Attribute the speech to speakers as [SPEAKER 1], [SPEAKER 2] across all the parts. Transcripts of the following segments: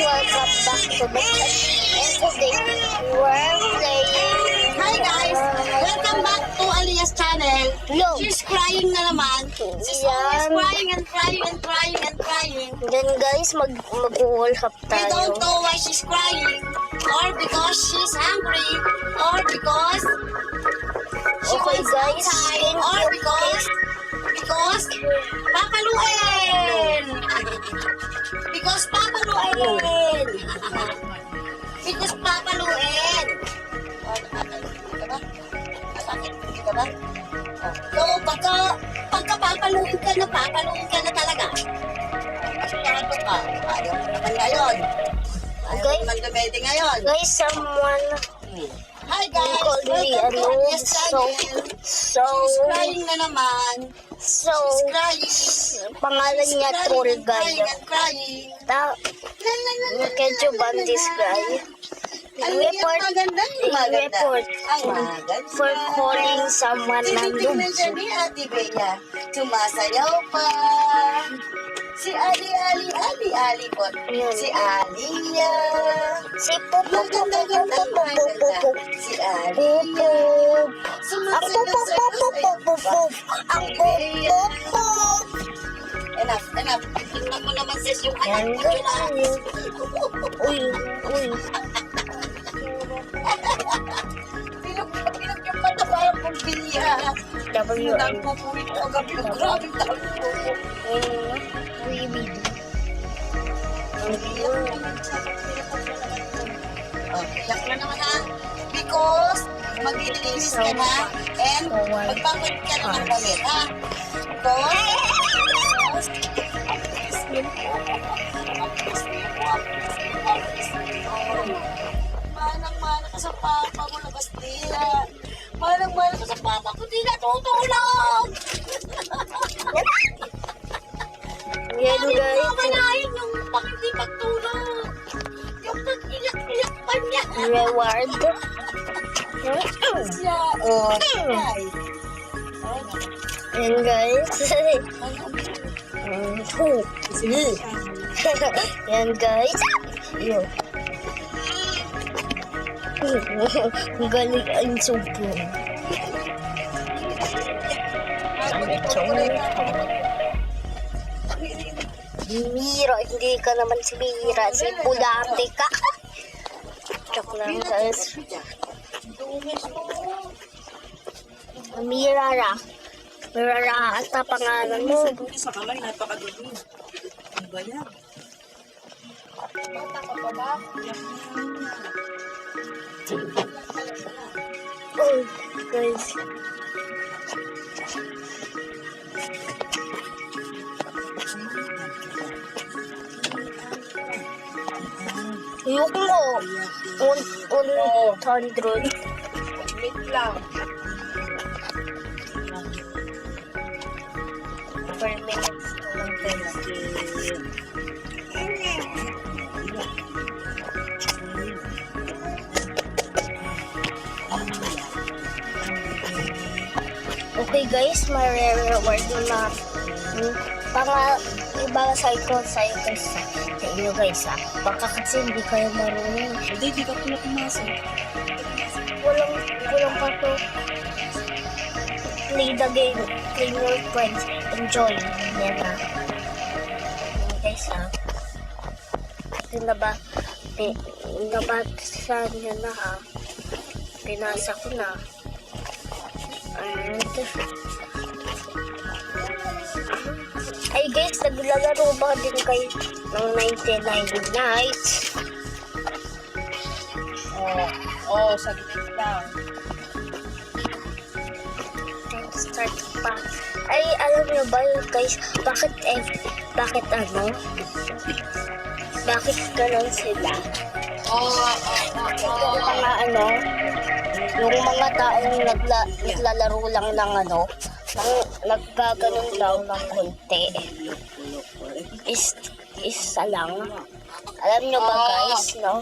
[SPEAKER 1] welcome back to the channel. And today, we're playing...
[SPEAKER 2] Hi guys! Welcome back to Alia's channel.
[SPEAKER 1] No.
[SPEAKER 2] She's crying na naman. She's always crying and crying and crying and crying.
[SPEAKER 1] Then guys, mag-wall up
[SPEAKER 2] We
[SPEAKER 1] tayo.
[SPEAKER 2] don't know why she's crying. Or because she's hungry. Or because she
[SPEAKER 1] Okay
[SPEAKER 2] wants
[SPEAKER 1] guys,
[SPEAKER 2] outside.
[SPEAKER 1] can
[SPEAKER 2] Or
[SPEAKER 1] you
[SPEAKER 2] because papaluin! Because papaluin! Because papaluin! Ka ba? So, pagka papaluin ka na talaga. Sigurado ka. Ayaw mo naman ngayon. Ayaw mo naman dumede ngayon.
[SPEAKER 1] Guys, someone
[SPEAKER 2] Hi guys!
[SPEAKER 1] called me
[SPEAKER 2] Welcome to
[SPEAKER 1] alone.
[SPEAKER 2] Alia's channel. She's crying na naman.
[SPEAKER 1] So,
[SPEAKER 2] She's crying.
[SPEAKER 1] pangalan niya Troll Guy.
[SPEAKER 2] Crying and crying.
[SPEAKER 1] Medyo bandis guy. Report for calling someone nandun.
[SPEAKER 2] Tinitingnan siya ni Ate Bea. Sumasayaw pa. Si Ali po. Si Alia.
[SPEAKER 1] Si Pupu.
[SPEAKER 2] Si Alia.
[SPEAKER 1] Ang Pupu. Ang Pupu.
[SPEAKER 2] Enough. Tingnan mo naman sis yung anak
[SPEAKER 1] Yan
[SPEAKER 2] mo nila.
[SPEAKER 1] Uy.
[SPEAKER 2] Pinag yung mata parang pumbilya.
[SPEAKER 1] WM.
[SPEAKER 2] Nagpupuwit ko gabi. Grabe tayo. Iyak na naman ha. Because maglilinis ka na and magpapalit ka na ng damit ha. Because manang-mana ka sa papa mo na Bastila. Manang-mana ka sa papa ko, di natutulog.
[SPEAKER 1] Yan guys.
[SPEAKER 2] Mamalayan yung hindi pagtulog. Yung pag-iyak-iyak pa niya.
[SPEAKER 1] Reward.
[SPEAKER 2] Siya. Guys.
[SPEAKER 1] Yan guys. Yan guys. Yo. Ang galing ang supong. Mira, hindi ka naman si Mira. Si Pulate ka. Joke lang guys. Mira ra. Mira ra ata pangalan mo.
[SPEAKER 2] Sa kamay, napakadumi. Ano ba yan? Bata ka pa ba?
[SPEAKER 1] Oh, guys. Ayoko mo. 100.
[SPEAKER 2] Wait lang.
[SPEAKER 1] Per minutes lang guys. Okay guys, may reward na iba sa'yo guys sa inyo guys ha. Baka kasi hindi kayo marunong.
[SPEAKER 2] Hindi ka pala pumasok.
[SPEAKER 1] Walang pa to. Play the game. Play your friends. Enjoy. Yan ha. Yan guys ha. Nabasa niya na ha. Pinasa ko na. Ay guys, naglalaro ba din kayo ng 99 Nights?
[SPEAKER 2] Saglit lang.
[SPEAKER 1] Start pa. Ay, alam niyo ba guys, bakit ganun sila? Yung mga taong naglalaro lang ng naggaganon daw ng konti. Isa lang. Alam nyo ba guys, no?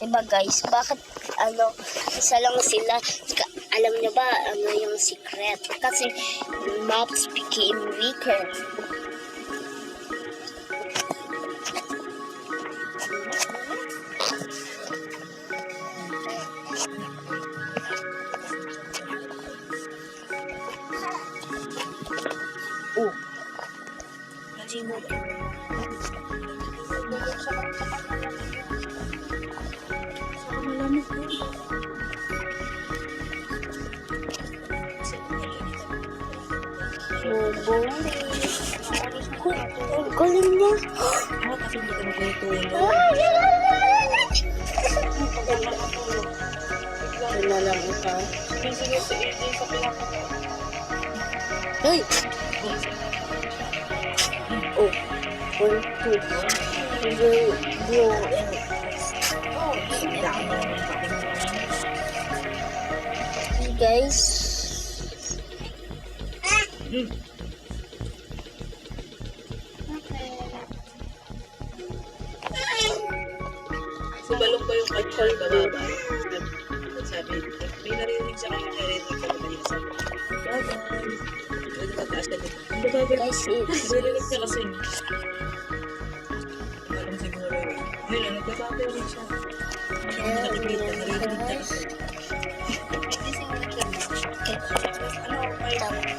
[SPEAKER 1] Diba guys, bakit isa lang sila? Alam nyo ba yung secret? Kasi maps became weaker. Sino? Boboli. Ang galing niya.
[SPEAKER 3] Kasi hindi ka maglutuin.
[SPEAKER 2] Wala lang ikaw.
[SPEAKER 3] Sige, sa AJ sa pinaka.
[SPEAKER 1] Hey! Oh. 1, 2. Blue. Hey guys.
[SPEAKER 3] Subalong ba yung kanyang bababa? Sabi, may narinig siya kayo narinig ka ba niya sabi. Bye-bye. Pwede mataas ka din.
[SPEAKER 1] Guys, it's...
[SPEAKER 3] Narinig ka kasi. Alam siguro yun. Ngayon, nagbabago rin siya. Narinig ka kasi.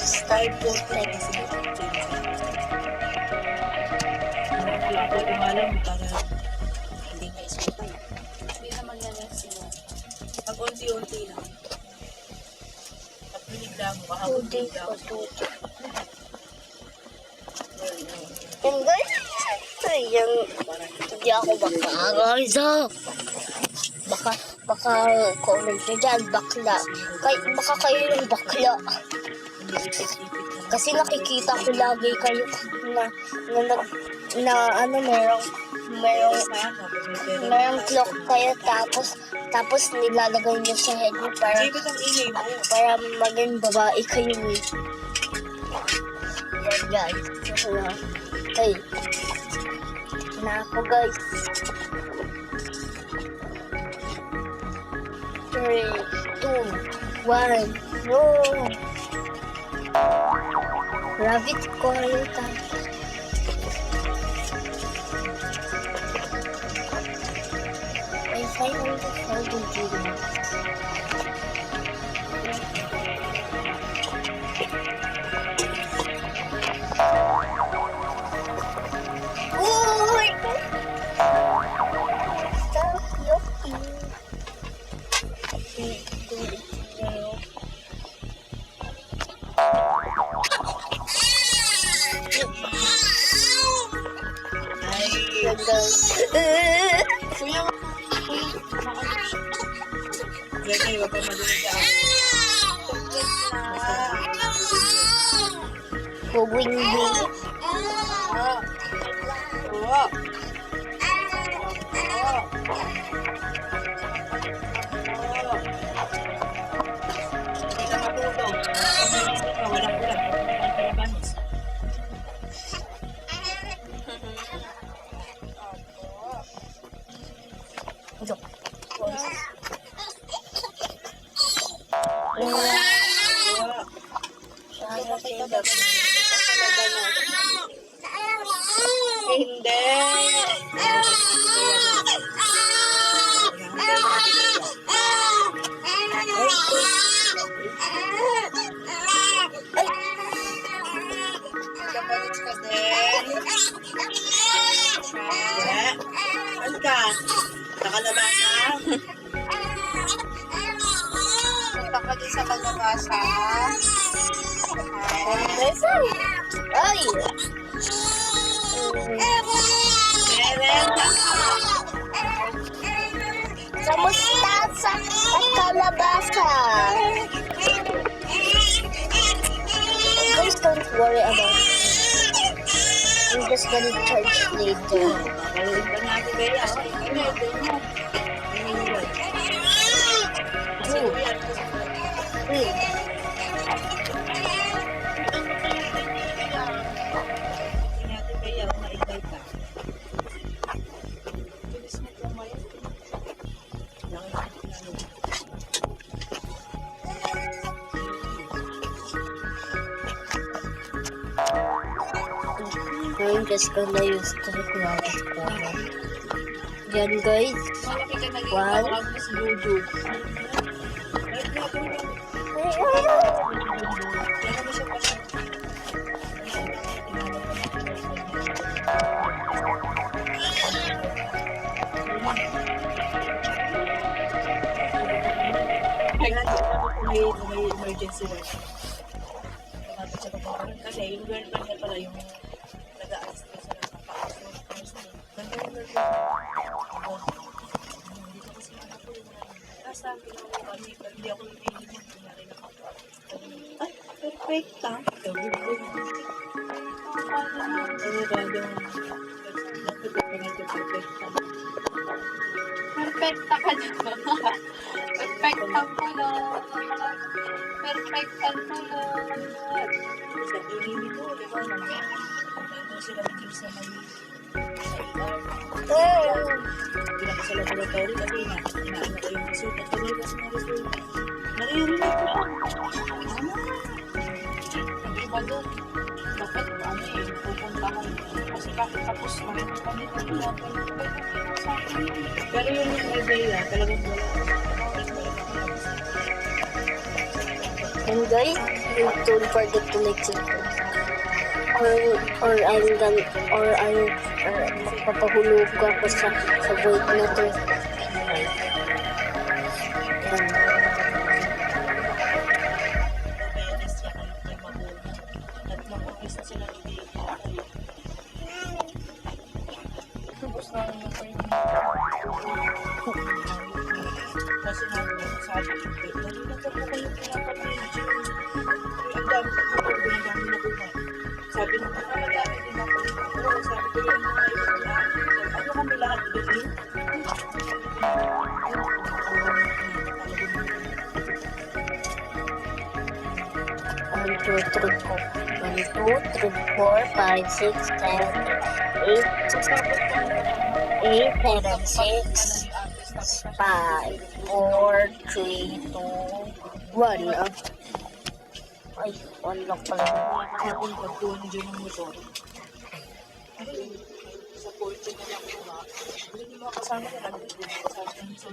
[SPEAKER 1] Start with text.
[SPEAKER 3] Wala ko kung alam para hindi ka ispatay.
[SPEAKER 2] Hindi naman yan yung sila.
[SPEAKER 3] Pag unti-unti lang. Pag binigla mo,
[SPEAKER 1] 2
[SPEAKER 3] kahapon
[SPEAKER 1] days
[SPEAKER 3] binigla
[SPEAKER 1] pa
[SPEAKER 3] mo.
[SPEAKER 1] 2. And guys, yung hindi ako guys. Baka comment nyo dyan, bakla. Baka kayo yung bakla. Kasi nakikita ko lagi kayo merong clock kayo tapos nilalagay nyo sa head nyo
[SPEAKER 3] Sige, ang ingay mo.
[SPEAKER 1] para maging babae kayo eh. Yan guys. Okay. Na ako guys. 3, 2, 1, no! Rabbit coil tayo. Ay, 500 Gmail. Uy! Stop looking.
[SPEAKER 3] Ganyan, huwag pa madinig ka.
[SPEAKER 1] Going big.
[SPEAKER 3] Hindi ka matulog. Pag ka, walang ulan. Pag ka labanis. Hindi. Kapalit ka din. Ano ka? Nakalabasa? Punta ka din sa paglabasa.
[SPEAKER 1] Ay!
[SPEAKER 3] Merenda.
[SPEAKER 1] Sa mustasa at kalabasa. Guys, don't worry about it. I'm just gonna charge later.
[SPEAKER 3] Babaluin pa natin kaya.
[SPEAKER 1] I'm just gonna use the rabbit corner. Yan guys. One.
[SPEAKER 3] Kung may emergency work. Kapag siya papaparoon. Kasi yung girlfriend niya pala yung nag-a-assist ko sa napakaso. Ganda yung girlfriend. Dito kasi mga po yung nasa akin ako kami. Pero hindi ako nabili mo. Kunyari na kapwa. Ay, perfect ha. Sabi ko. Ano ba yung
[SPEAKER 4] Perfecta ka naman. Perfectang kulot. Perfectang kulot.
[SPEAKER 3] sa ilimi ko, di ba? Nandun sila mag-ilis na Hindi ko sa laboratory kasi inaano ko yung result. At tuloy kasi ng result. Naririnig ko siya.
[SPEAKER 4] Ang iba doon, bakit ano eh, pupuntahan. Kasi bakit tapos na kami sa akin.
[SPEAKER 3] Pero yung idea, talagang wala.
[SPEAKER 1] And guys, don't forget to like subscribe. Magpapahulog ako sa void na to. Yan.
[SPEAKER 3] Kaya siya kayo kay magulang. Tatlong office na sila ibigay.
[SPEAKER 4] Tapos na ano ko yun.
[SPEAKER 3] Kasi sabi ko, nalilito po kayo pinapatay. Ang dami ko po, binagami na po na. Sabi ko, madami din ako. Sabi ko yung mga ibang ano kami lahat ibigay?
[SPEAKER 1] One, two, three, four. 1, 2, 3, 4, 5, 6, 7, 8, 7, 6, 5, 4, 3, 2, 1. Ay, 1 lang pala.
[SPEAKER 3] Kapag pagtuwa niyo dyan ng motor. Sa portion na lang po ba? Hindi mo makasama na lang. Sa akin, sa